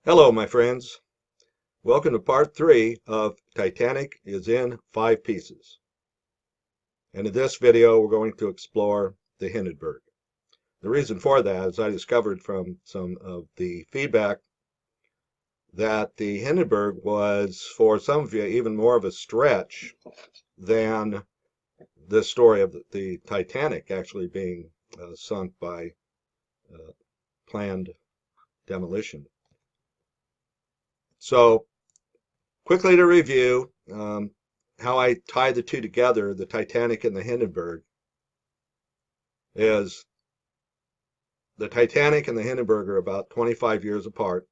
Hello, my friends. Welcome to part 3 of Titanic is in 5 pieces. And in this video, we're going to explore the Hindenburg. The reason for that is I discovered from some of the feedback that the Hindenburg was, for some of you, even more of a stretch than the story of the Titanic actually being sunk by planned demolition. So, quickly to review how I tie the two together, the Titanic and the Hindenburg, is the Titanic and the Hindenburg are about 25 years apart,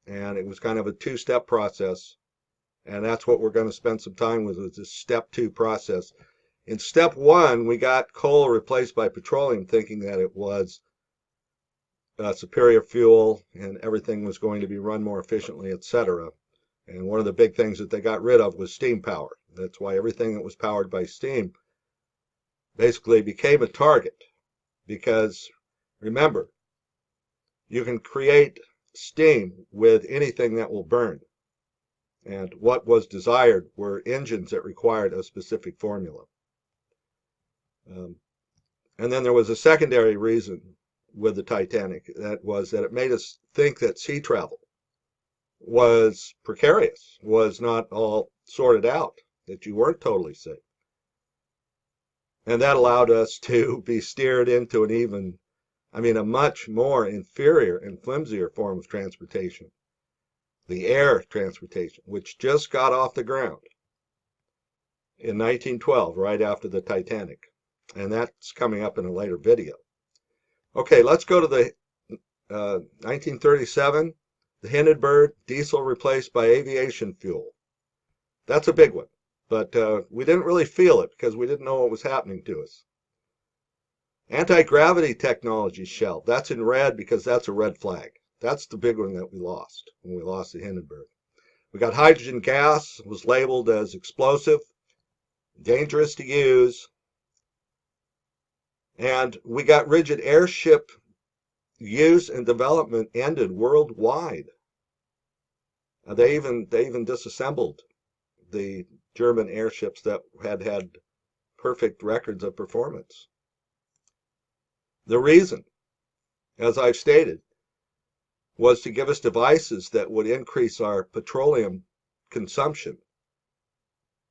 and it was kind of a two-step process, and that's what we're going to spend some time with, is this step 2 process. In step 1, we got coal replaced by petroleum, thinking that it was superior fuel and everything was going to be run more efficiently, etc. And one of the big things that they got rid of was steam power. That's why everything that was powered by steam basically became a target. Because remember, you can create steam with anything that will burn. And what was desired were engines that required a specific formula. And then there was a secondary reason with the Titanic. That was that it made us think that sea travel was precarious, was not all sorted out, that you weren't totally safe. And that allowed us to be steered into a much more inferior and flimsier form of transportation. The air transportation, which just got off the ground in 1912, right after the Titanic. And that's coming up in a later video. Okay, let's go to the 1937. The Hindenburg, diesel replaced by aviation fuel. That's a big one, but we didn't really feel it because we didn't know what was happening to us. Anti-gravity technology shelved. That's in red because that's a red flag. That's the big one that we lost when we lost the Hindenburg. We got hydrogen gas, was labeled as explosive, dangerous to use, and we got rigid airship use and development ended worldwide. They even disassembled the German airships that had perfect records of performance. The reason, as I've stated, was to give us devices that would increase our petroleum consumption.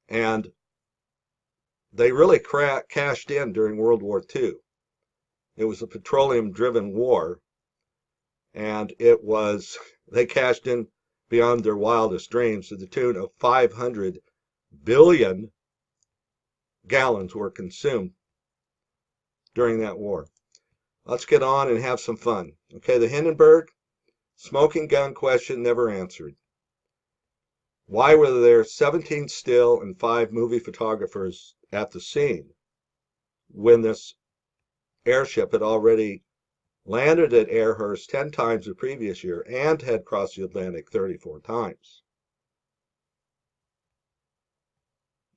And they really cashed in during World War II. It was a petroleum-driven war, and they cashed in beyond their wildest dreams to the tune of 500 billion gallons were consumed during that war. Let's get on and have some fun. Okay, the Hindenburg smoking gun question never answered. Why were there 17 still and 5 movie photographers at the scene when this airship had already landed at Airhurst 10 times the previous year and had crossed the Atlantic 34 times?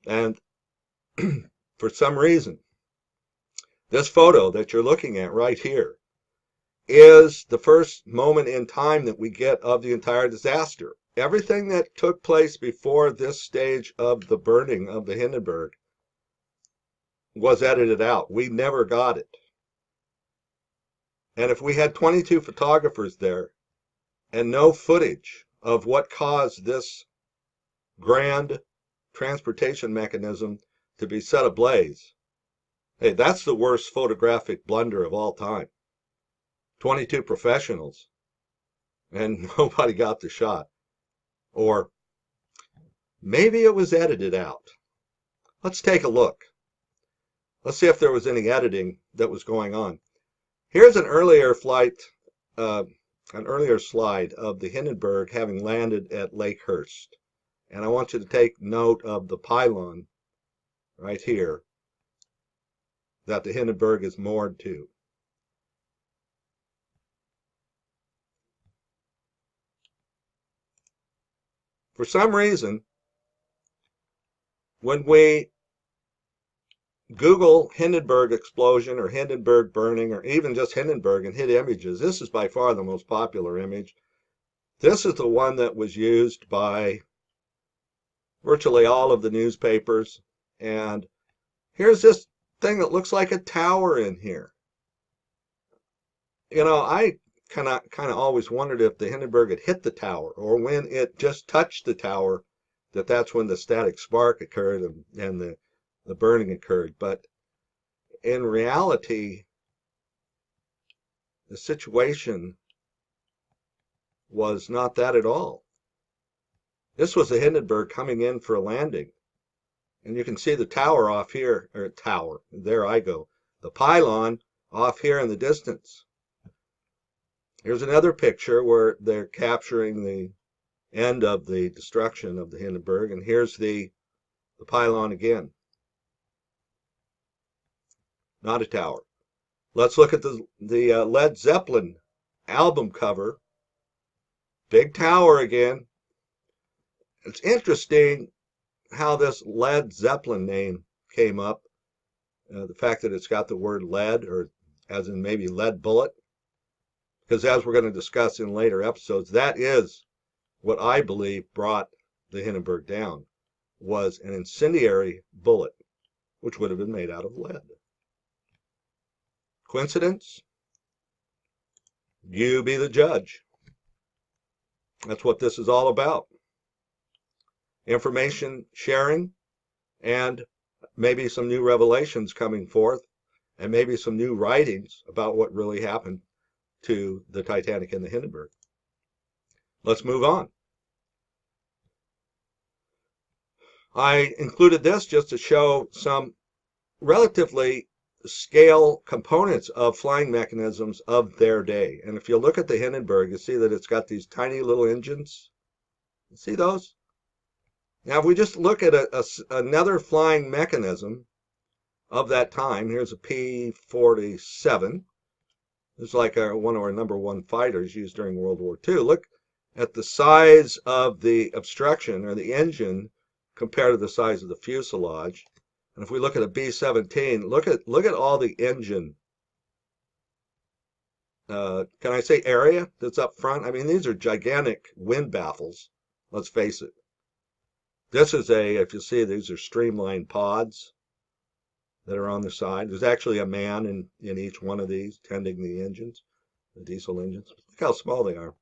And for some reason, this photo that you're looking at right here is the first moment in time that we get of the entire disaster. Everything that took place before this stage of the burning of the Hindenburg was edited out. We never got it. And if we had 22 photographers there and no footage of what caused this grand transportation mechanism to be set ablaze, hey, that's the worst photographic blunder of all time. 22 professionals and nobody got the shot. Or maybe it was edited out. Let's take a look. Let's see if there was any editing that was going on. Here's an earlier slide of the Hindenburg having landed at Lakehurst. And I want you to take note of the pylon right here that the Hindenburg is moored to. For some reason, when we Google Hindenburg explosion or Hindenburg burning or even just Hindenburg and hit images, this is by far the most popular image. This is the one that was used by virtually all of the newspapers. And here's this thing that looks like a tower in here. I kind of always wondered if the Hindenburg had hit the tower, or when it just touched the tower, that's when the static spark occurred and the burning occurred. But in reality, the situation was not that at all. This was the Hindenburg coming in for a landing. And you can see the tower off here, or tower, there I go. The pylon off here in the distance. Here's another picture where they're capturing the end of the destruction of the Hindenburg, and here's the pylon again. Not a tower. Let's look at the Led Zeppelin album cover. Big tower again. It's interesting how this Led Zeppelin name came up. The fact that it's got the word lead, or as in maybe lead bullet. Because as we're going to discuss in later episodes, that is what I believe brought the Hindenburg down, was an incendiary bullet, which would have been made out of lead. Coincidence? You be the judge. That's what this is all about. Information sharing, and maybe some new revelations coming forth, and maybe some new writings about what really happened to the Titanic and the Hindenburg. Let's move on. I included this just to show some relatively scale components of flying mechanisms of their day. And if you look at the Hindenburg, you see that it's got these tiny little engines. You see those? Now, if we just look at another flying mechanism of that time, here's a P-47. It's like one of our #1 fighters used during World War II. Look at the size of the obstruction, or the engine, compared to the size of the fuselage. And if we look at a B-17, look at all the engine. Can I say area that's up front? I mean, these are gigantic wind baffles. Let's face it. This is if you see, these are streamlined pods that are on the side. There's actually a man in each one of these tending the engines, the diesel engines. Look how small they are.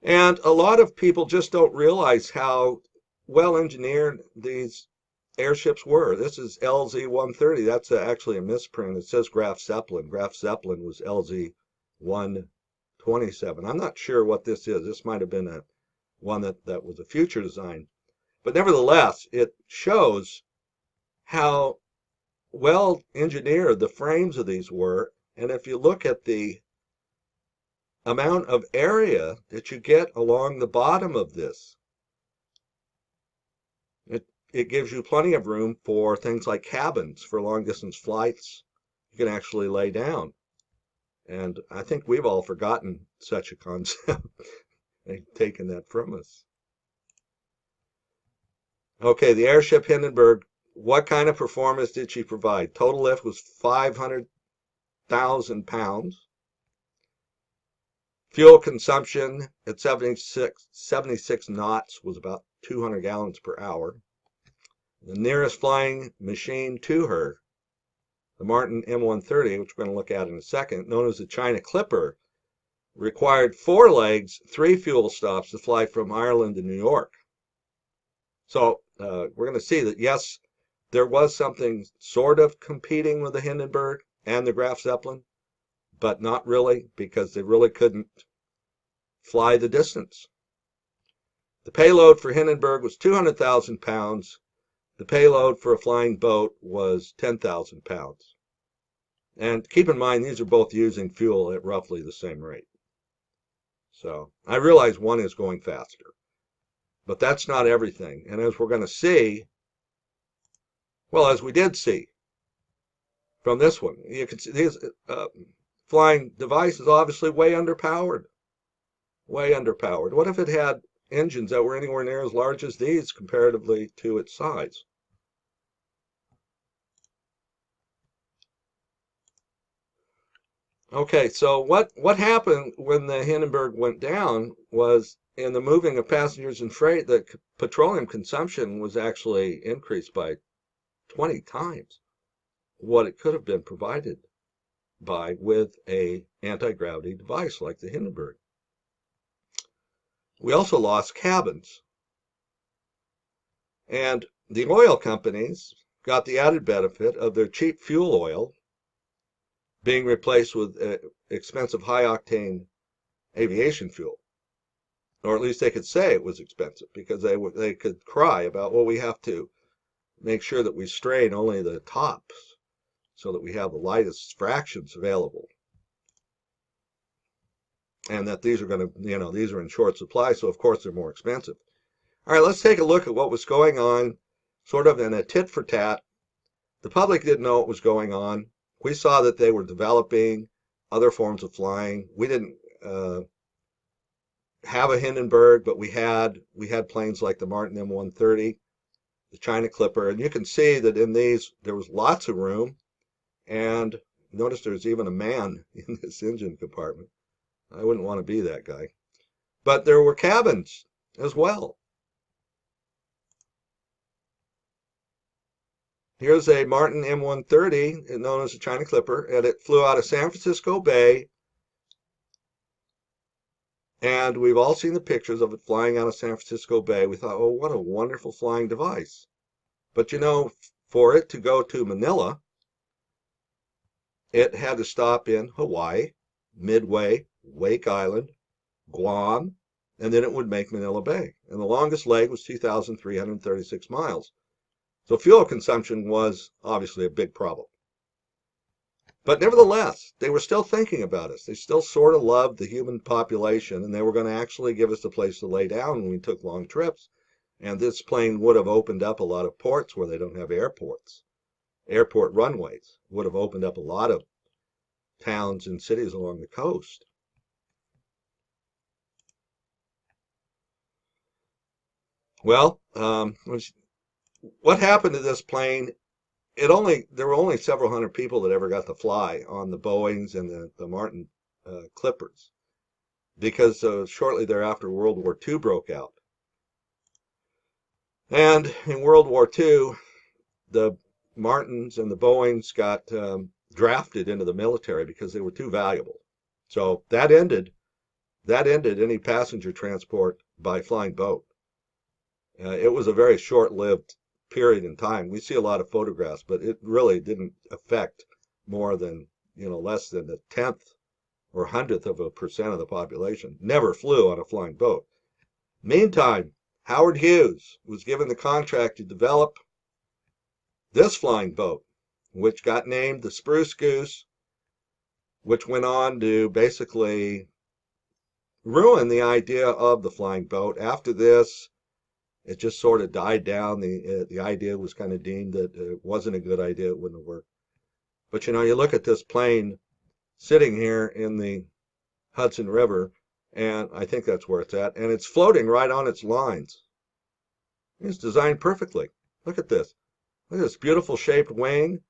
And a lot of people just don't realize how well engineered these airships were. This is LZ-130. That's actually a misprint. It says Graf Zeppelin. Graf Zeppelin was LZ-127. I'm not sure what this is. This might have been one that was a future design. But nevertheless, it shows how well engineered the frames of these were. And if you look at the amount of area that you get along the bottom of this, it gives you plenty of room for things like cabins for long distance flights. You can actually lay down. And I think we've all forgotten such a concept. They've taken that from us. Okay, the airship Hindenburg, what kind of performance did she provide? Total lift was 500,000 pounds. Fuel consumption at 76 knots was about 200 gallons per hour. The nearest flying machine to her, the Martin M130, which we're going to look at in a second, known as the China Clipper, required 4 legs, 3 fuel stops to fly from Ireland to New York. So we're going to see that, yes, there was something sort of competing with the Hindenburg and the Graf Zeppelin, but not really, because they really couldn't fly the distance. The payload for Hindenburg was 200,000 pounds. The payload for a flying boat was 10,000 pounds. And keep in mind, these are both using fuel at roughly the same rate. So I realize one is going faster, but that's not everything. And as we're going to see, well, as we did see from this one, you can see these flying device is obviously way underpowered. Way underpowered. What if it had engines that were anywhere near as large as these comparatively to its size? Okay, so what happened when the Hindenburg went down was in the moving of passengers and freight, the petroleum consumption was actually increased by 20 times what it could have been provided by with a anti-gravity device like the Hindenburg. We also lost cabins, and the oil companies got the added benefit of their cheap fuel oil being replaced with expensive high-octane aviation fuel. Or at least they could say it was expensive because they could cry about, well, we have to make sure that we strain only the tops so that we have the lightest fractions available, and that these are going to, these are in short supply, so of course they're more expensive. All right, let's take a look at what was going on sort of in a tit for tat. The public didn't know what was going on. We saw that they were developing other forms of flying. We didn't have a Hindenburg, but we had planes like the Martin M130, the China Clipper, and you can see that in these there was lots of room, and notice there's even a man in this engine compartment. I wouldn't want to be that guy. But there were cabins as well. Here's a Martin M130, known as the China Clipper, and it flew out of San Francisco Bay. And we've all seen the pictures of it flying out of San Francisco Bay. We thought, oh, what a wonderful flying device. But for it to go to Manila, it had to stop in Hawaii, Midway, Wake Island, Guam, and then it would make Manila Bay. And the longest leg was 2,336 miles. So fuel consumption was obviously a big problem. But nevertheless, they were still thinking about us. They still sort of loved the human population, and they were going to actually give us a place to lay down when we took long trips. And this plane would have opened up a lot of ports where they don't have airports. Airport runways would have opened up a lot of towns and cities along the coast. Well, what happened to this plane? There were only several hundred people that ever got to fly on the Boeings and the Martin Clippers, because shortly thereafter World War II broke out. And in World War II, the Martins and the Boeings got drafted into the military because they were too valuable. So that ended any passenger transport by flying boat. It was a very short-lived period in time. We see a lot of photographs, but it really didn't affect more than, less than a tenth or 100th of a percent of the population. Never flew on a flying boat. Meantime, Howard Hughes was given the contract to develop this flying boat, which got named the Spruce Goose, which went on to basically ruin the idea of the flying boat. After this, it just sort of died down. The idea was kind of deemed that it wasn't a good idea. It wouldn't have worked. But you look at this plane sitting here in the Hudson River, and I think that's where it's at, and it's floating right on its lines. It's designed perfectly. Look at this. Look at this beautiful shaped wing.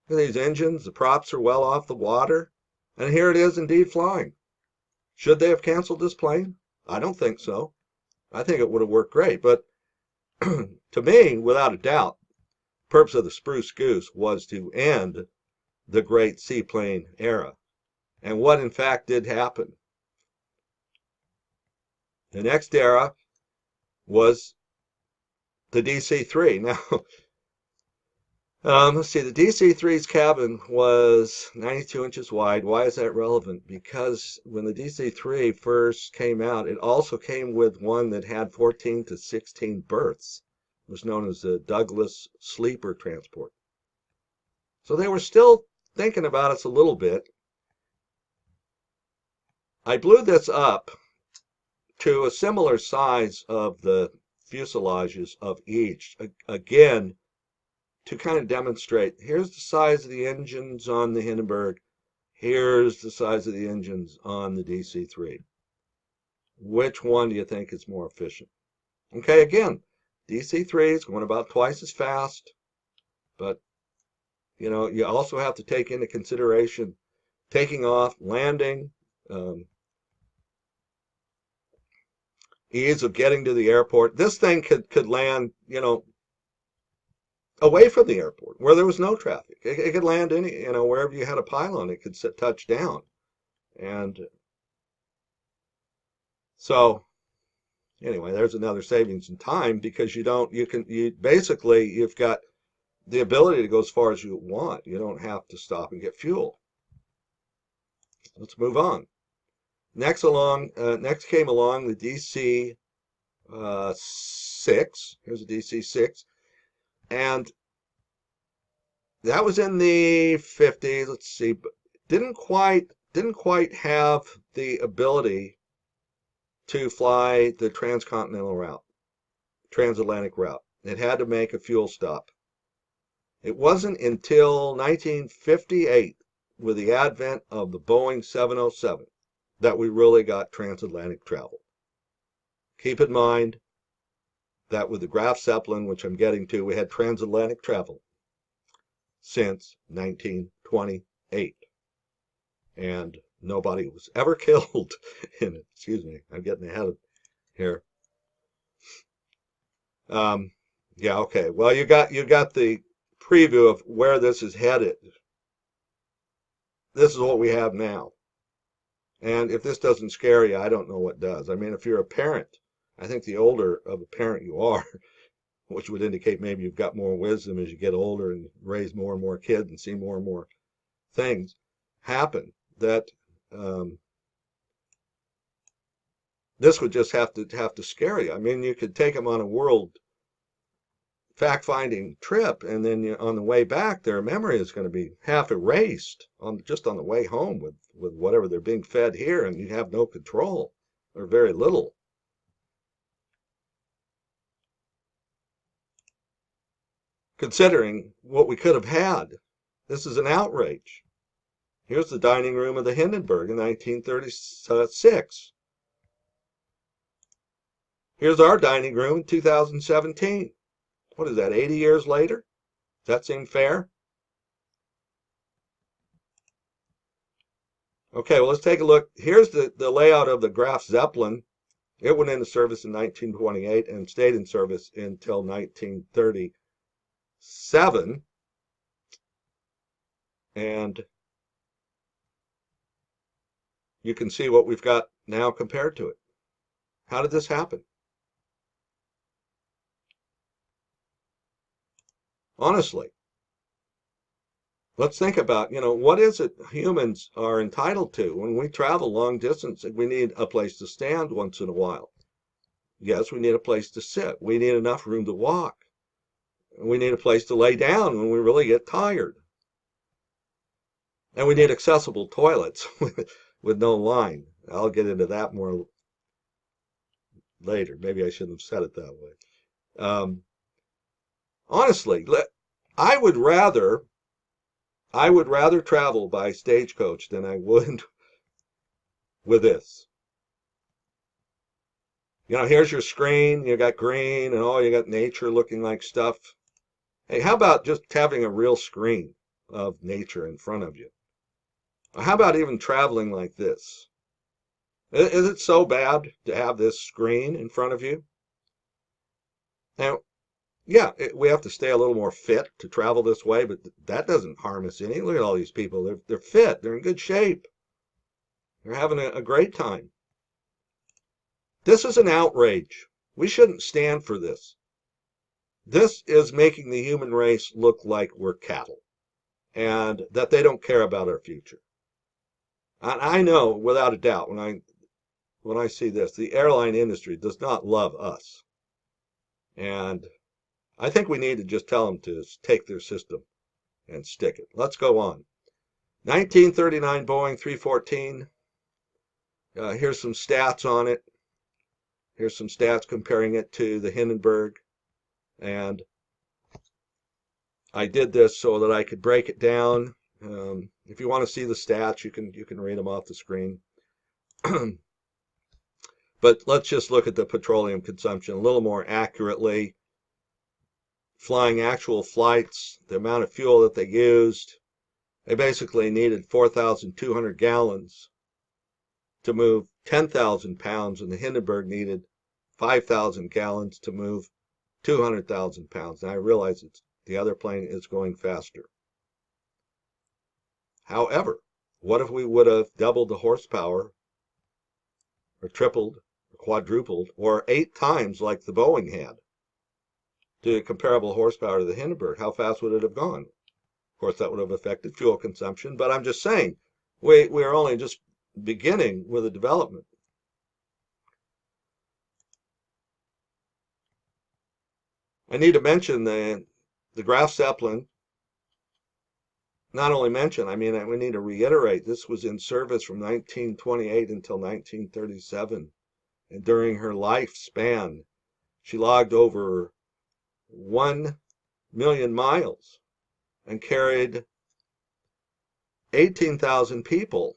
Look at these engines. The props are well off the water. And here it is indeed flying. Should they have canceled this plane? I don't think so. I think it would have worked great. But to me, without a doubt, the purpose of the Spruce Goose was to end the great seaplane era. And what in fact did happen? The next era was the DC-3. Now, let's see, the DC-3's cabin was 92 inches wide. Why is that relevant? Because when the DC-3 first came out, it also came with one that had 14 to 16 berths. It was known as the Douglas Sleeper Transport. So they were still thinking about us a little bit. I blew this up to a similar size of the fuselages of each. Again, to kind of demonstrate, here's the size of the engines on the Hindenburg, here's the size of the engines on the DC-3. Which one do you think is more efficient? Okay, again, DC-3 is going about twice as fast, but you also have to take into consideration taking off, landing, um, ease of getting to the airport. This thing could land, away from the airport where there was no traffic. It could land wherever you had a pylon, it could touch down. And so anyway, there's another savings in time because you've got the ability to go as far as you want. You don't have to stop and get fuel. Let's move on. Next came along the DC 6. Here's a DC 6, and that was in the 50s. Let's see, but didn't quite have the ability to fly the transatlantic route. It had to make a fuel stop. It wasn't until 1958, with the advent of the Boeing 707, that we really got transatlantic travel. Keep in mind that with the Graf Zeppelin, which I'm getting to, we had transatlantic travel since 1928. And nobody was ever killed in it. Excuse me, I'm getting ahead of here. Yeah, okay. Well, you got the preview of where this is headed. This is what we have now. And if this doesn't scare you, I don't know what does. I mean, if you're a parent, I think the older of a parent you are, which would indicate maybe you've got more wisdom as you get older and raise more and more kids and see more and more things happen, that this would just have to scare you. I mean, you could take them on a world fact-finding trip, and then on the way back, their memory is going to be half erased just on the way home with whatever they're being fed here, and you have no control or very little. Considering what we could have had, this is an outrage. Here's the dining room of the Hindenburg in 1936. Here's our dining room in 2017. What is that, 80 years later? Does that seem fair? Okay, well, let's take a look. Here's the layout of the Graf Zeppelin. It went into service in 1928 and stayed in service until 1937. And you can see what we've got now compared to it. How did this happen? Honestly, let's think about, what is it humans are entitled to? When we travel long distance, we need a place to stand once in a while. Yes, we need a place to sit. We need enough room to walk. We need a place to lay down when we really get tired. And we need accessible toilets with no line. I'll get into that more later. Maybe I shouldn't have said it that way. Honestly, I would rather travel by stagecoach than I would with this. Here's your screen. You got green and you got nature looking like stuff. Hey, how about just having a real screen of nature in front of you? How about even traveling like this? Is it so bad to have this screen in front of you? Now, yeah, we have to stay a little more fit to travel this way, but that doesn't harm us any. Look at all these people. They're fit. They're in good shape. They're having a great time. This is an outrage. We shouldn't stand for this. This is making the human race look like we're cattle and that they don't care about our future. And I know without a doubt when I see this, the airline industry does not love us. And I think we need to just tell them to take their system and stick it. Let's go on. 1939 Boeing 314. Here's some stats on it. Here's some stats comparing it to the Hindenburg. And I did this so that I could break it down. If you want to see the stats, you can read them off the screen. But let's just look at the petroleum consumption a little more accurately. Flying actual flights, the amount of fuel that they used, They basically needed 4,200 gallons to move 10,000 pounds, and the Hindenburg needed 5,000 gallons to move 200,000 pounds. And I realize the other plane is going faster. However, what if we would have doubled the horsepower, or tripled, or quadrupled, or 8 times like the Boeing had, to comparable horsepower to the Hindenburg? How fast would it have gone? Of course, that would have affected fuel consumption, but I'm just saying, we're only just beginning with the development. I need to mention the Graf Zeppelin. Not only mention, I mean, we need to reiterate, this was in service from 1928 until 1937. And during her lifespan, she logged over 1 million miles and carried 18,000 people.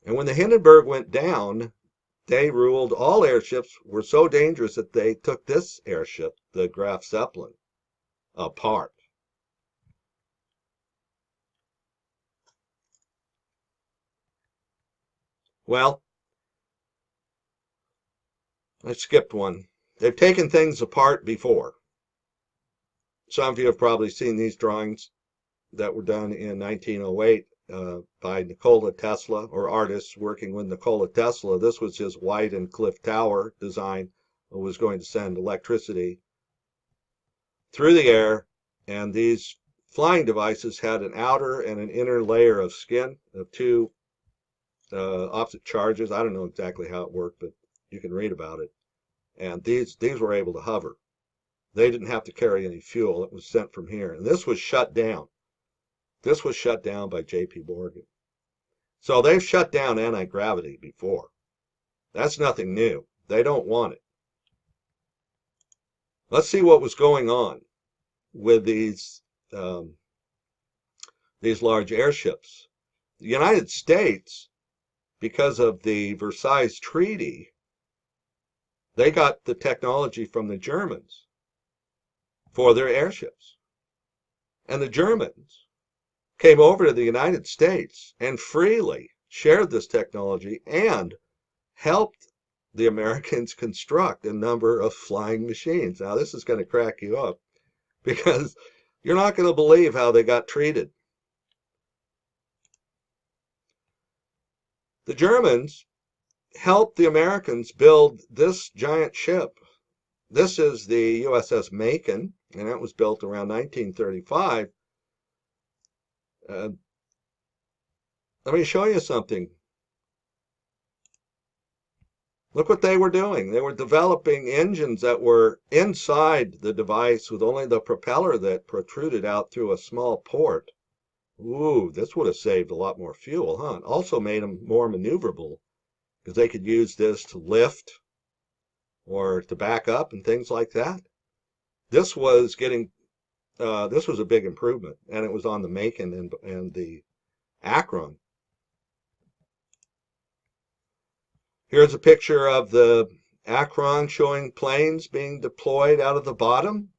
And when the Hindenburg went down, they ruled all airships were so dangerous that they took this airship, the Graf Zeppelin, apart. Well, I skipped one. They've taken things apart before. Some of you have probably seen these drawings that were done in 1908 by Nikola Tesla, or artists working with Nikola Tesla. This was his White and Cliff Tower design. It was going to send electricity through the air, and these flying devices had an outer and an inner layer of skin of two opposite charges. I don't know exactly how it worked, but you can read about it. And these were able to hover. They didn't have to carry any fuel. It was sent from here. And this was shut down. This was shut down by J.P. Morgan. So they've shut down anti-gravity before. That's nothing new. They don't want it. Let's see what was going on with these large airships. The United States, because of the Versailles Treaty, they got the technology from the Germans for their airships. And the Germans came over to the United States and freely shared this technology and helped the Americans construct a number of flying machines. Now, this is going to crack you up because you're not going to believe how they got treated. The Germans helped the Americans build this giant ship. This is the USS Macon, and it was built around 1935. Let me show you something. Look what they were doing. They were developing engines that were inside the device with only the propeller that protruded out through a small port. Ooh, this would have saved a lot more fuel, huh? It also made them more maneuverable because they could use this to lift or to back up and things like that. This was this was a big improvement, and it was on the Macon and the Akron. Here's a picture of the Akron showing planes being deployed out of the bottom.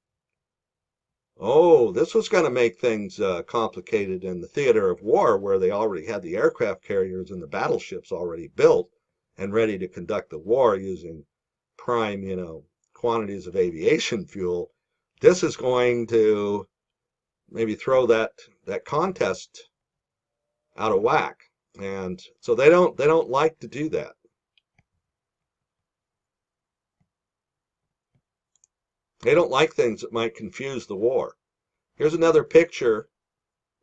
Oh, this was going to make things complicated in the theater of war, where they already had the aircraft carriers and the battleships already built and ready to conduct the war using prime, quantities of aviation fuel. This is going to maybe throw that contest out of whack. And so they don't like to do that. They don't like things that might confuse the war. Here's another picture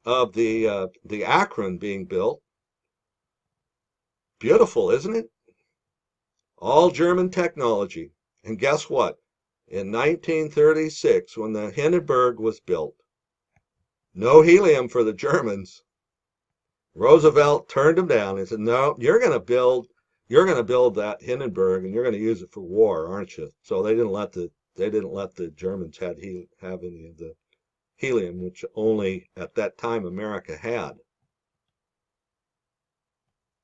of the Akron being built. Beautiful, isn't it? All German technology. And guess what? In 1936, when the Hindenburg was built, no helium for the Germans. Roosevelt turned them down and said, "No, you're going to build that Hindenburg, and you're going to use it for war, aren't you?" So they didn't let the Germans have any of the helium, which only at that time America had.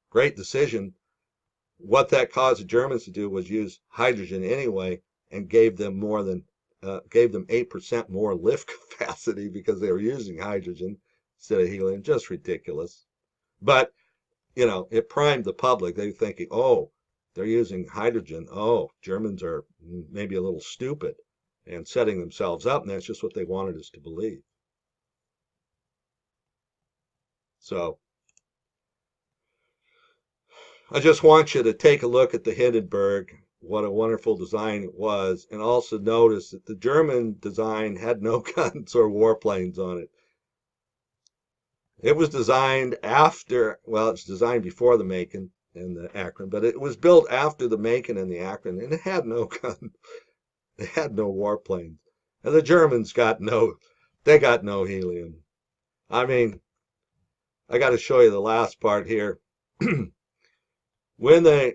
Great decision. What that caused the Germans to do was use hydrogen anyway, and gave them more than gave them 8% more lift capacity because they were using hydrogen instead of helium. Just ridiculous. But, it primed the public. They were thinking, oh, they're using hydrogen. Oh, Germans are maybe a little stupid and setting themselves up. And that's just what they wanted us to believe. So I just want you to take a look at the Hindenburg, what a wonderful design it was, and also notice that the German design had no guns or warplanes on it. It was designed after, well, it's designed before the Macon and the Akron, but it was built after the Macon and the Akron, and it had no gun. It had no warplanes. And the Germans got they got no helium. I mean, I got to show you the last part here. When they,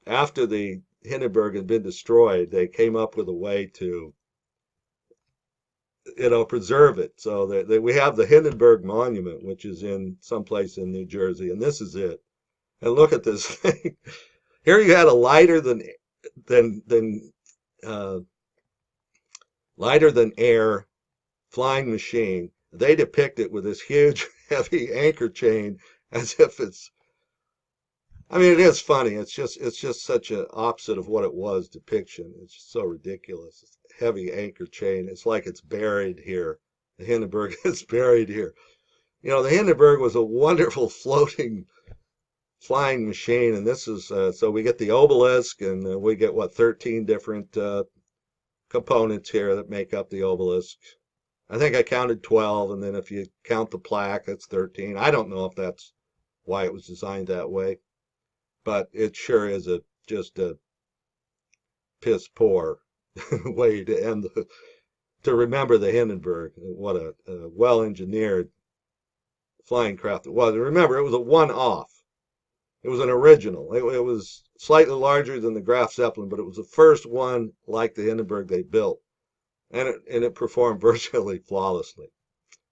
after the Hindenburg had been destroyed, they came up with a way to preserve it. So that we have the Hindenburg Monument, which is in someplace in New Jersey, and this is it. And look at this thing. Here you had a lighter than uh, air flying machine. They depict it with this huge, heavy anchor chain as if it's. I mean, it is funny. It's just such an opposite of what it was depiction. It's just so ridiculous. It's a heavy anchor chain. It's like it's buried here. The Hindenburg is buried here. The Hindenburg was a wonderful floating flying machine, and this is so we get the obelisk, and we get 13 different components here that make up the obelisk. I think I counted 12, and then if you count the plaque, that's 13. I don't know if that's why it was designed that way, but it sure is just a piss poor way to remember the Hindenburg. What a well-engineered flying craft it was. And remember, it was a one-off. It was an original. It was slightly larger than the Graf Zeppelin, but it was the first one like the Hindenburg they built. And it performed virtually flawlessly.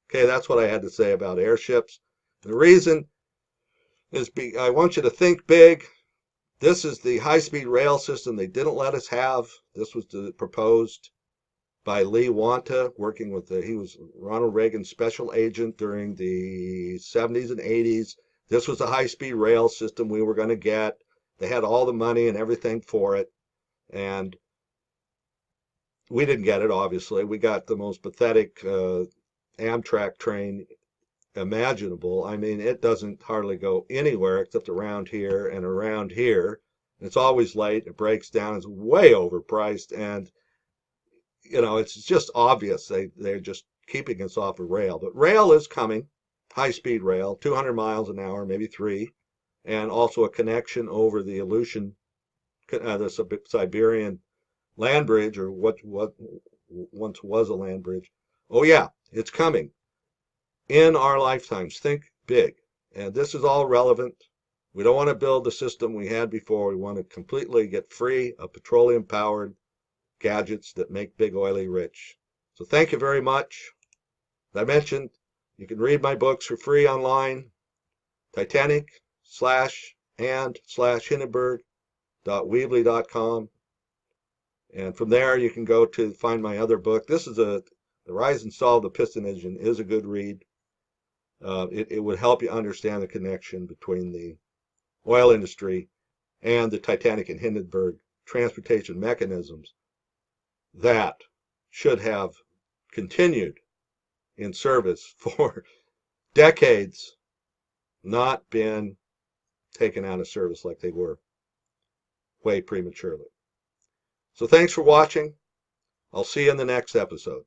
Okay, that's what I had to say about airships. The reason is I want you to think big. This is the high-speed rail system they didn't let us have. This was proposed by Lee Wanta, working with he was Ronald Reagan's special agent during the 70s and 80s. This was a high-speed rail system we were going to get. They had all the money and everything for it, and we didn't get it, obviously. We got the most pathetic Amtrak train imaginable. I mean, it doesn't hardly go anywhere except around here and around here. It's always late. It breaks down. It's way overpriced, and it's just obvious they're just keeping us off of rail. But rail is coming, high-speed rail, 200 miles an hour, maybe 3, and also a connection over the Aleutian, the Siberian land bridge, or what once was a land bridge. Oh yeah, it's coming in our lifetimes. Think big. And this is all relevant. We don't want to build the system we had before. We want to completely get free of petroleum-powered gadgets that make big oily rich. So thank you very much. As I mentioned, you can read my books for free online. Titanic /Hindenburg.weebly.com. And from there, you can go to find my other book. This is The Rise and Fall of the Piston Engine is a good read. It would help you understand the connection between the oil industry and the Titanic and Hindenburg transportation mechanisms that should have continued in service for decades, not been taken out of service like they were way prematurely. So thanks for watching. I'll see you in the next episode.